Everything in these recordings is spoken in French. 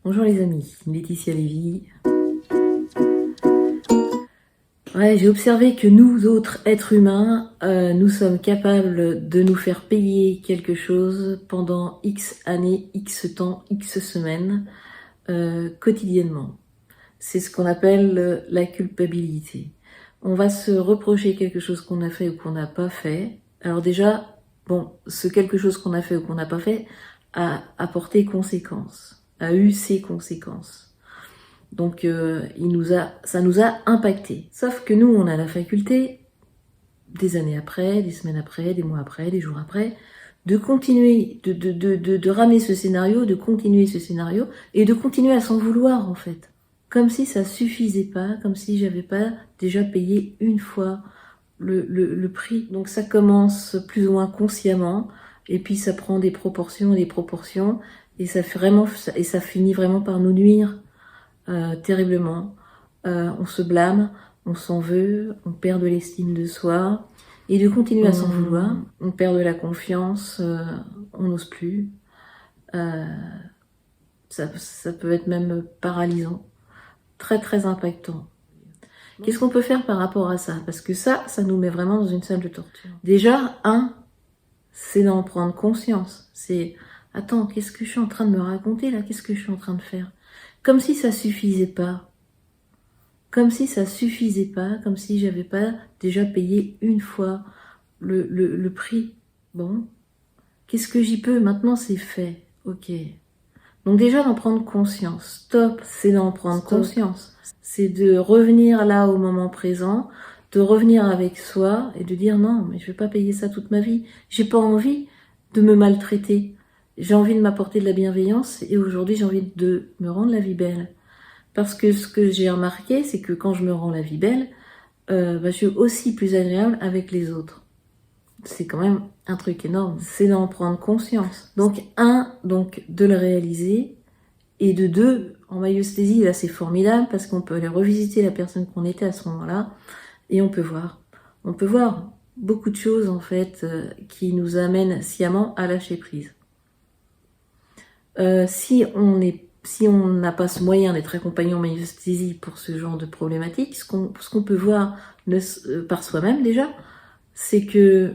Bonjour les amis, Laetitia Lévy. Ouais, j'ai observé que nous autres êtres humains, nous sommes capables de nous faire payer quelque chose pendant X années, X temps, X semaines, quotidiennement. C'est ce qu'on appelle la culpabilité. On va se reprocher quelque chose qu'on a fait ou qu'on n'a pas fait. Alors déjà, bon, ce quelque chose qu'on a fait ou qu'on n'a pas fait a apporté conséquences, a eu ses conséquences. Donc ça nous a impacté. Sauf que nous, on a la faculté, des années après, des semaines après, des mois après, des jours après, de continuer, de ramener ce scénario, de continuer ce scénario, et de continuer à s'en vouloir en fait. Comme si ça suffisait pas, comme si j'avais pas déjà payé une fois le prix. Donc ça commence plus ou moins consciemment, et puis ça prend des proportions, et ça finit vraiment par nous nuire. Terriblement. On se blâme, on s'en veut, on perd de l'estime de soi. Et de continuer à s'en vouloir, on perd de la confiance, on n'ose plus. Ça peut être même paralysant, très très impactant. Qu'est-ce qu'on peut faire par rapport à ça? Parce que ça nous met vraiment dans une salle de torture. Déjà, c'est d'en prendre conscience. C'est, attends, qu'est-ce que je suis en train de me raconter là? Qu'est-ce que je suis en train de faire? Comme si ça suffisait pas. Comme si ça suffisait pas, comme si j'avais pas déjà payé une fois le prix. Bon, qu'est-ce que j'y peux? Maintenant c'est fait, ok. Donc déjà d'en prendre conscience. Stop, c'est d'en prendre conscience. C'est de revenir là au moment présent, de revenir avec soi et de dire non, mais je vais pas payer ça toute ma vie. J'ai pas envie de me maltraiter. J'ai envie de m'apporter de la bienveillance et aujourd'hui j'ai envie de me rendre la vie belle. Parce que ce que j'ai remarqué, c'est que quand je me rends la vie belle, je suis aussi plus agréable avec les autres. C'est quand même un truc énorme. C'est d'en prendre conscience. Donc, donc de le réaliser. Et de deux, en maïeusthésie, là, c'est formidable parce qu'on peut aller revisiter la personne qu'on était à ce moment-là. Et on peut voir beaucoup de choses, en fait, qui nous amènent sciemment à lâcher prise. Si on n'a pas ce moyen d'être accompagné en maïeusthésie pour ce genre de problématique, ce qu'on peut voir par soi-même déjà, c'est que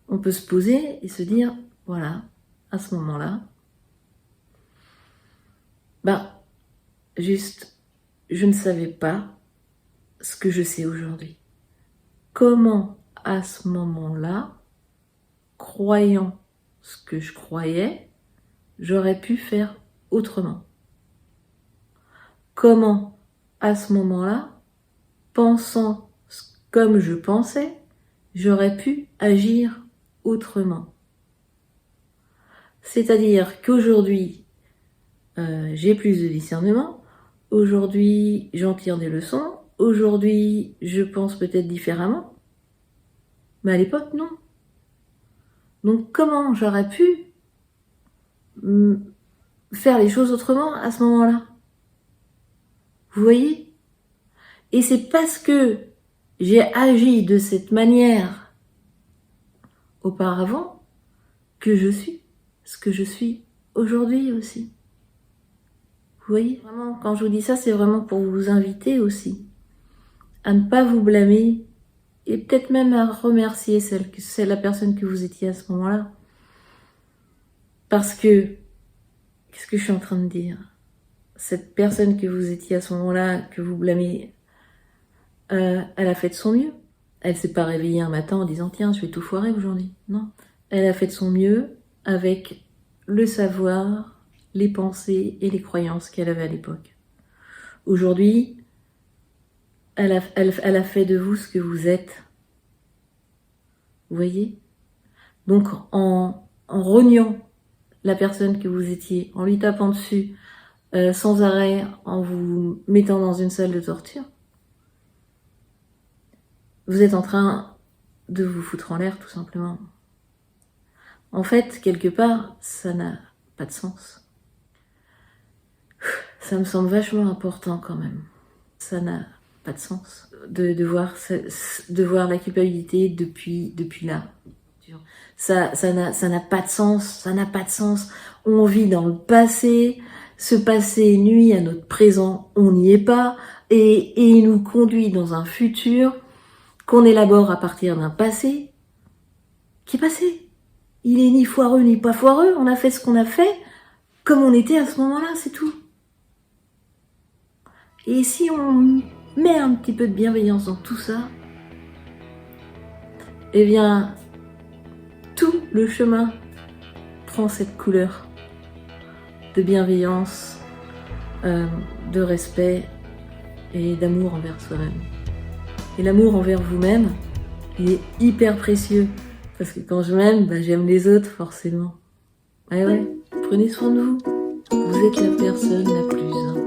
on peut se poser et se dire, voilà, à ce moment-là, juste, je ne savais pas ce que je sais aujourd'hui. Comment, à ce moment-là, croyant ce que je croyais, j'aurais pu faire autrement? Comment, à ce moment-là, pensant comme je pensais, j'aurais pu agir autrement? C'est-à-dire qu'aujourd'hui, j'ai plus de discernement, aujourd'hui, j'en tire des leçons, aujourd'hui, je pense peut-être différemment, mais à l'époque, non. Donc comment j'aurais pu faire les choses autrement à ce moment-là? Vous voyez? Et c'est parce que j'ai agi de cette manière auparavant que je suis ce que je suis aujourd'hui aussi. Vous voyez? Vraiment, quand je vous dis ça, c'est vraiment pour vous inviter aussi à ne pas vous blâmer et peut-être même à remercier la personne que vous étiez à ce moment-là. Parce que, qu'est-ce que je suis en train de dire? Cette personne que vous étiez à ce moment-là, que vous blâmez, elle a fait de son mieux. Elle s'est pas réveillée un matin en disant tiens, je vais tout foirer aujourd'hui. Non. Elle a fait de son mieux avec le savoir, les pensées et les croyances qu'elle avait à l'époque. Aujourd'hui, elle a fait de vous ce que vous êtes. Vous voyez? Donc en reniant la personne que vous étiez, en lui tapant dessus sans arrêt, en vous mettant dans une salle de torture, vous êtes en train de vous foutre en l'air tout simplement. En fait, quelque part, ça n'a pas de sens. Ça me semble vachement important quand même. Ça n'a pas de sens de voir la culpabilité depuis là. Ça n'a pas de sens, ça n'a pas de sens. On vit dans le passé, ce passé nuit à notre présent, on n'y est pas, et il nous conduit dans un futur qu'on élabore à partir d'un passé qui est passé. Il est ni foireux ni pas foireux, on a fait ce qu'on a fait, comme on était à ce moment-là, c'est tout. Et si on met un petit peu de bienveillance dans tout ça, eh bien, tout le chemin prend cette couleur de bienveillance, de respect et d'amour envers soi-même. Et l'amour envers vous-même, il est hyper précieux. Parce que quand je m'aime, j'aime les autres, forcément. Ah ouais, prenez soin de vous. Vous êtes la personne la plus importante.